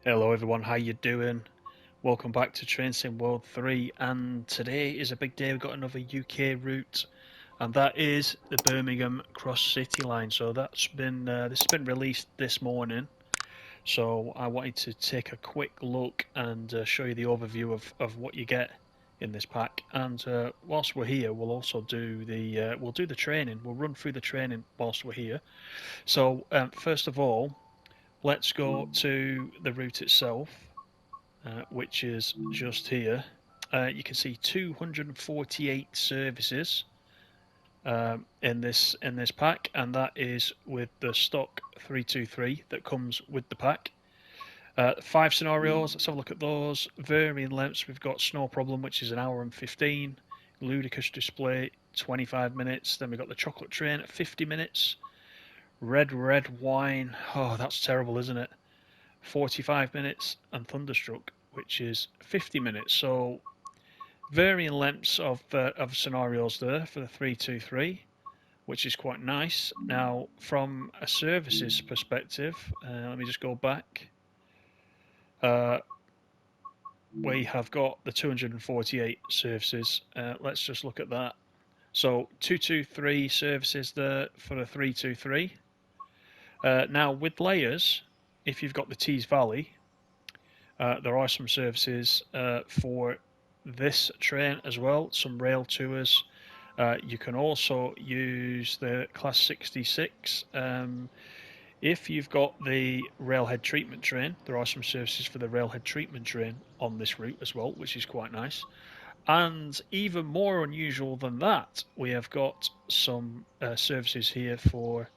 Hello everyone, how you doing? Welcome back to Train Sim World 3, and today is a big day. We've got another UK route, and that is the Birmingham Cross-City line. So this has been released this morning. So I wanted to take a quick look and show you the overview of what you get in this pack. And whilst we're here, we'll also do the training. We'll run through the training whilst we're here. So first of all, let's go to the route itself, which is just here. You can see 248 services in this pack, and that is with the stock 323 that comes with the pack. 5 scenarios. Let's have a look at those. Varying lengths. We've got Snow Problem, which is an hour and 15. Ludicrous Display, 25 minutes. Then we've got the Chocolate Train at 50 minutes. Red Wine. Oh, that's terrible, isn't it? 45 minutes, and Thunderstruck, which is 50 minutes. So varying lengths of scenarios there for the 323, which is quite nice. Now, from a services perspective, let me just go back. Uh, we have got the 248 services. Let's just look at that. So 223 services there for the 323. Now, with layers, if you've got the Tees Valley, there are some services for this train as well, some rail tours. You can also use the Class 66. If you've got the railhead treatment train, there are some services for the railhead treatment train on this route as well, which is quite nice. And even more unusual than that, we have got some services here for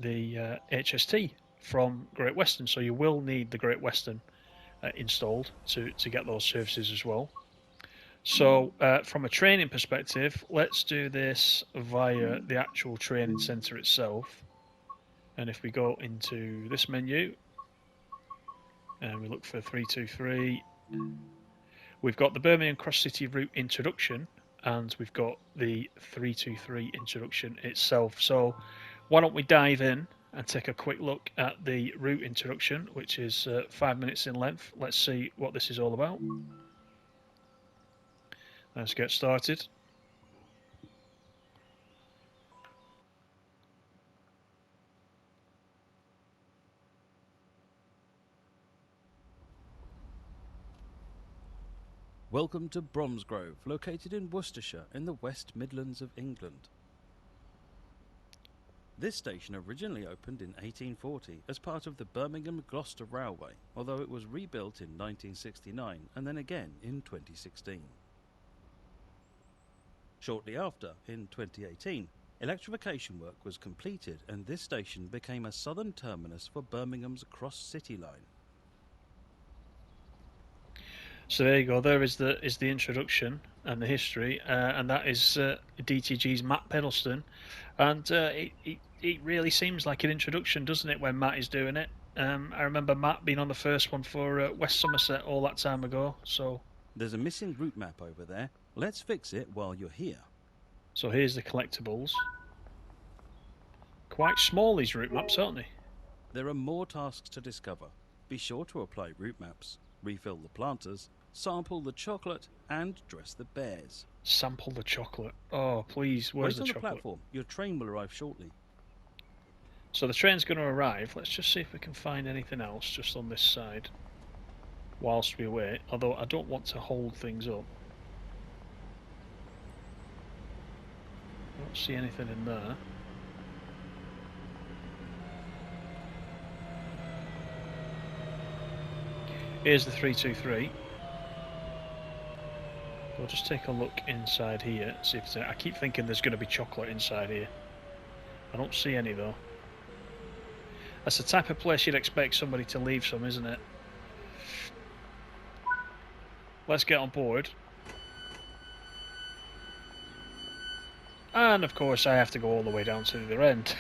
the HST from Great Western. So you will need the Great Western installed to get those services as well. So from a training perspective, let's do this via the actual training centre itself. And if we go into this menu and we look for 323, we've got the Birmingham Cross-City route introduction, and we've got the 323 introduction itself. So why don't we dive in and take a quick look at the route introduction, which is 5 minutes in length. Let's see what this is all about. Let's get started. Welcome to Bromsgrove, located in Worcestershire in the West Midlands of England. This station originally opened in 1840 as part of the Birmingham-Gloucester Railway, although it was rebuilt in 1969 and then again in 2016. Shortly after, in 2018, electrification work was completed and this station became a southern terminus for Birmingham's Cross-City line. So there you go. There is the introduction and the history, and that is DTG's Matt Pedalston, and it really seems like an introduction, doesn't it, when Matt is doing it? I remember Matt being on the first one for West Somerset all that time ago. So there's a missing route map over there. Let's fix it while you're here. So here's the collectibles. Quite small, these route maps, aren't they? There are more tasks to discover. Be sure to apply route maps, refill the planters, sample the chocolate, and dress the bears. Sample the chocolate. Oh, please, where's the chocolate? Wait on the platform. Your train will arrive shortly. So the train's going to arrive. Let's just see if we can find anything else just on this side whilst we wait. Although I don't want to hold things up. I don't see anything in there. Here's the 323. We'll just take a look inside here. See if I keep thinking there's going to be chocolate inside here. I don't see any though. That's the type of place you'd expect somebody to leave some, isn't it? Let's get on board. And of course I have to go all the way down to the other end.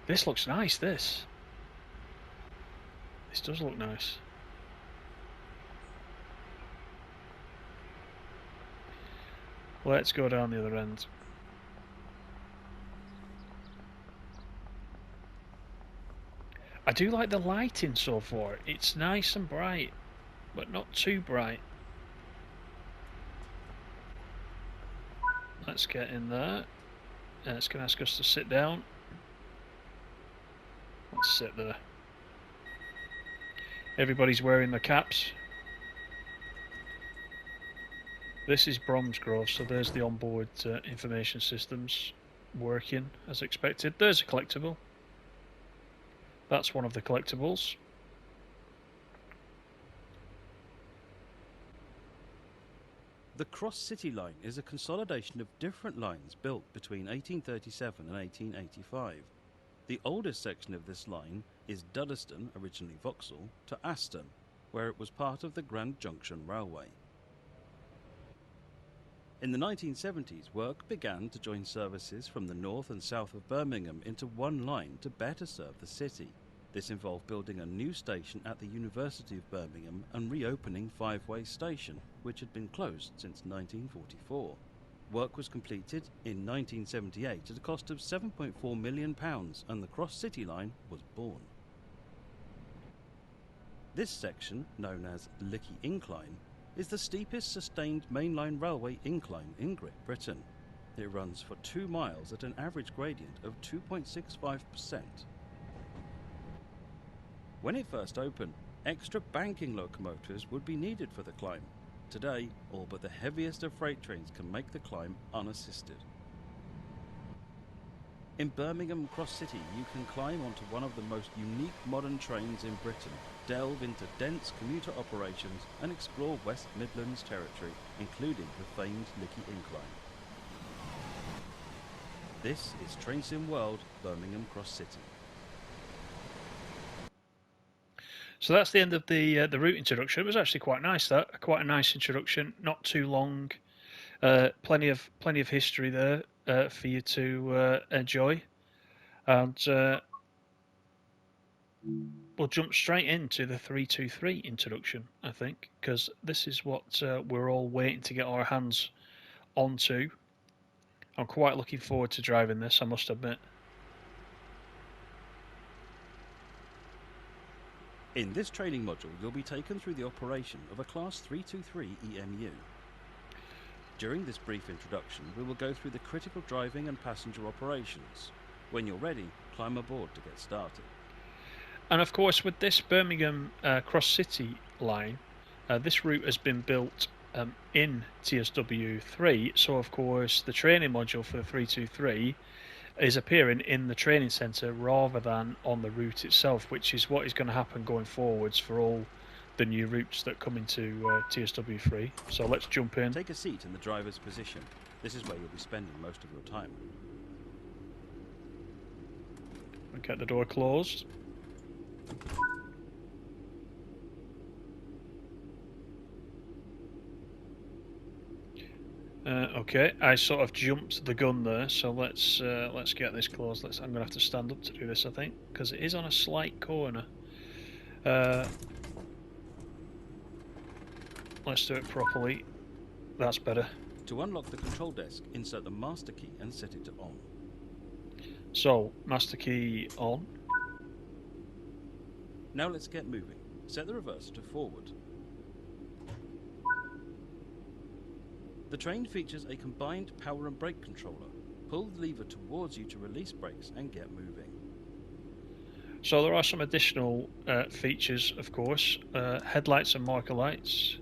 This looks nice, this. This does look nice. Let's go down the other end. I do like the lighting so far. It's nice and bright, but not too bright. Let's get in there. It's going to ask us to sit down. Let's sit there. Everybody's wearing the caps. This is Bromsgrove, so there's the onboard information systems working as expected. There's a collectible. That's one of the collectibles. The Cross-City line is a consolidation of different lines built between 1837 and 1885. The oldest section of this line is Duddeston, originally Vauxhall, to Aston, where it was part of the Grand Junction Railway. In the 1970s, work began to join services from the north and south of Birmingham into one line to better serve the city. This involved building a new station at the University of Birmingham and reopening Five-Way Station, which had been closed since 1944. Work was completed in 1978 at a cost of £7.4 million, and the Cross-City line was born. This section, known as Lickey Incline, is the steepest sustained mainline railway incline in Great Britain. It runs for 2 miles at an average gradient of 2.65%. When it first opened, extra banking locomotives would be needed for the climb. Today, all but the heaviest of freight trains can make the climb unassisted. In Birmingham Cross-City, you can climb onto one of the most unique modern trains in Britain, delve into dense commuter operations and explore West Midlands territory, including the famed Lickey Incline. This is Train Sim World, Birmingham Cross-City. So that's the end of the route introduction. It was actually quite nice. Quite a nice introduction, not too long. Plenty of history there for you to enjoy, and we'll jump straight into the 323 introduction, I think, because this is what we're all waiting to get our hands onto. I'm quite looking forward to driving this, I must admit. In this training module, you'll be taken through the operation of a Class 323 EMU. During this brief introduction, we will go through the critical driving and passenger operations. When you're ready, climb aboard to get started. And of course, with this Birmingham Cross-City line, this route has been built in TSW3, so of course the training module for the 323 is appearing in the training centre rather than on the route itself, which is what is going to happen going forwards for all the new routes that come into TSW3. So let's jump in. Take a seat in the driver's position. This is where you'll be spending most of your time. Get the door closed. Okay, I sort of jumped the gun there, so let's get this closed. I'm gonna have to stand up to do this, I think, because it is on a slight corner. Let's do it properly. That's better. To unlock the control desk, insert the master key and set it to on. So, master key on. Now let's get moving. Set the reverse to forward. The train features a combined power and brake controller. Pull the lever towards you to release brakes and get moving. So there are some additional features, of course. Headlights and marker lights.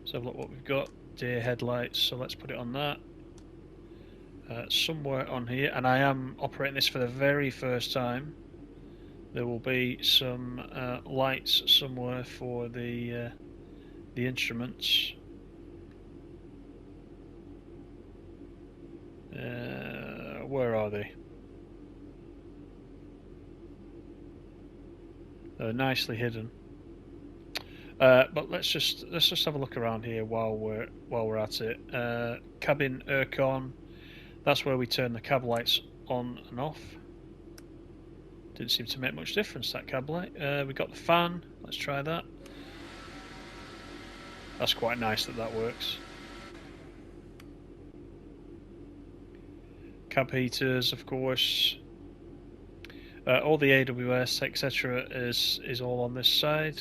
Let's have a look what we've got. Deer headlights, so let's put it on that. Somewhere on here, and I am operating this for the very first time. There will be some lights somewhere for the instruments. Where are they? They're nicely hidden. But let's just have a look around here while we're at it. Cabin aircon. That's where we turn the cab lights on and off. Didn't seem to make much difference, that cab light. We got the fan. Let's try that. That's quite nice that works. Cab heaters, of course. All the AWS, etc., is all on this side.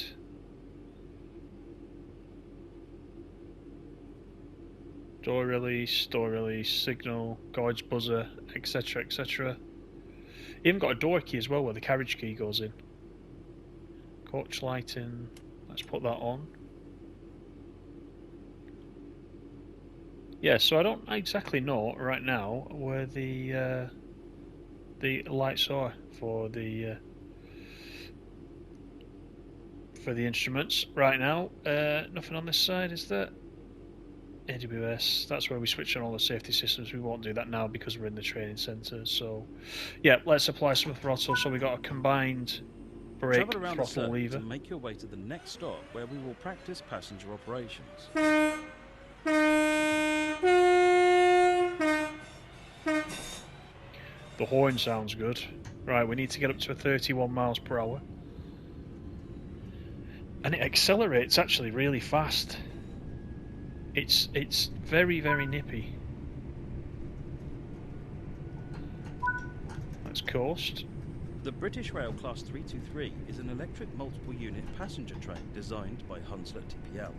Door release, signal, gauge buzzer, etc., etc. Even got a door key as well, where the carriage key goes in. Coach lighting. Let's put that on. Yeah, so I don't exactly know right now where the lights are for the instruments right now. Nothing on this side, is there? AWS, that's where we switch on all the safety systems. We won't do that now because we're in the training centre. So, yeah, let's apply some throttle. So we got a combined brake Travel around throttle the lever. to make your way to the next stop, where we will practice passenger operations. The horn sounds good. Right, we need to get up to 31 miles per hour. And it accelerates actually really fast. It's very, very nippy. Let's coast. The British Rail Class 323 is an electric multiple unit passenger train designed by Hunslet TPL.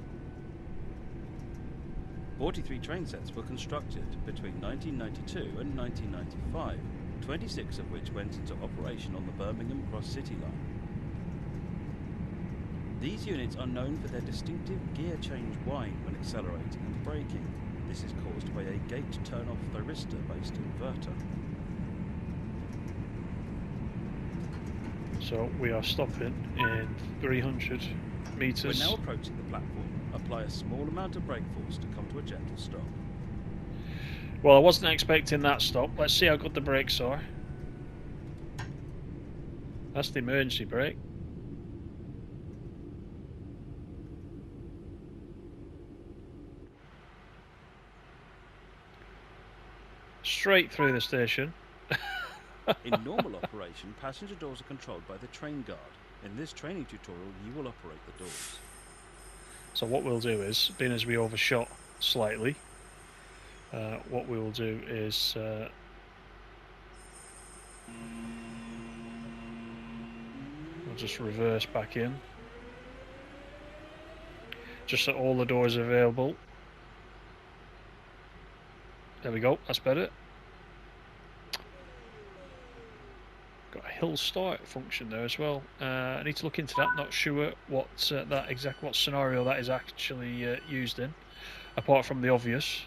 43 train sets were constructed between 1992 and 1995, 26 of which went into operation on the Birmingham Cross-City line. These units are known for their distinctive gear change whine when accelerating and braking. This is caused by a gate turn-off thyristor-based inverter. So we are stopping in 300 metres. We're now approaching the platform. Apply a small amount of brake force to come to a gentle stop. Well, I wasn't expecting that stop. Let's see how good the brakes are. That's the emergency brake. Straight through the station. In normal operation, passenger doors are controlled by the train guard. In this training tutorial, you will operate the doors. So what we'll do is, being as we overshot slightly, what we will do is we'll just reverse back in, just so all the doors are available. There we go, that's better. Got a hill start function there as well. I need to look into that. Not sure what what scenario that is actually used in, apart from the obvious.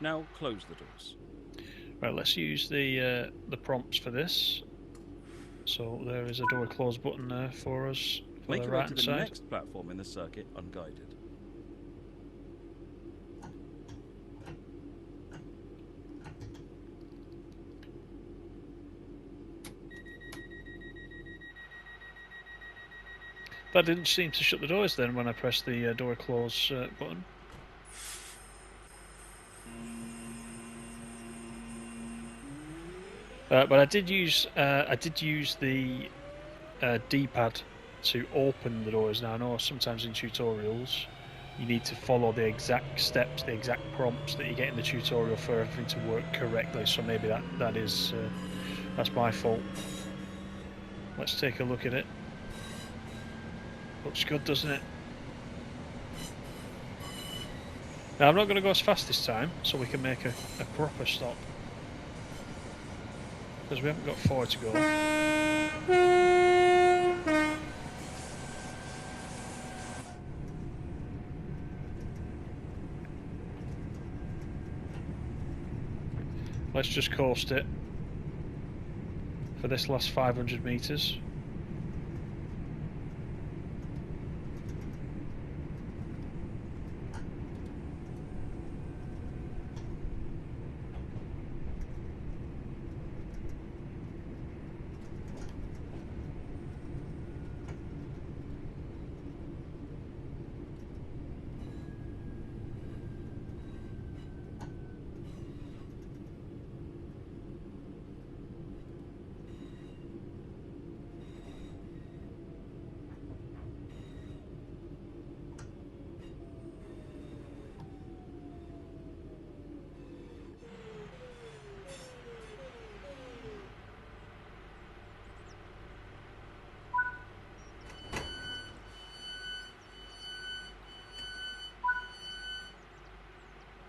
Now close the doors. Right, let's use the prompts for this. So there is a door close button there for us. Make your way to the next platform in the circuit unguided. That didn't seem to shut the doors then when I pressed the door close button. But I did use the D-pad to open the doors. Now I know sometimes in tutorials you need to follow the exact steps, the exact prompts that you get in the tutorial for everything to work correctly. So maybe that's my fault. Let's take a look at it. Looks good, doesn't it? Now I'm not going to go as fast this time, so we can make a proper stop, because we haven't got far to go. Let's just coast it for this last 500 metres.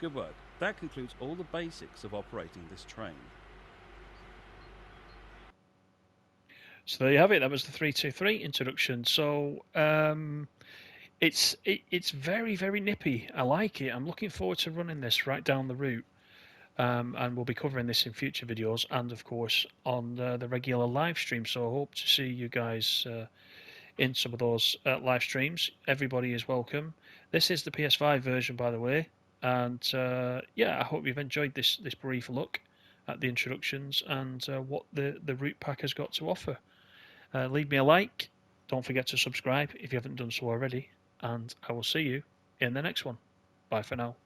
Good work. That concludes all the basics of operating this train. So there you have it. That was the 323 introduction. So it's very, very nippy. I like it. I'm looking forward to running this right down the route. And we'll be covering this in future videos and, of course, on the regular live stream. So I hope to see you guys in some of those live streams. Everybody is welcome. This is the PS5 version, by the way. And yeah, I hope you've enjoyed this brief look at the introductions and what the route pack has got to offer. Leave me a like. Don't forget to subscribe if you haven't done so already. And I will see you in the next one. Bye for now.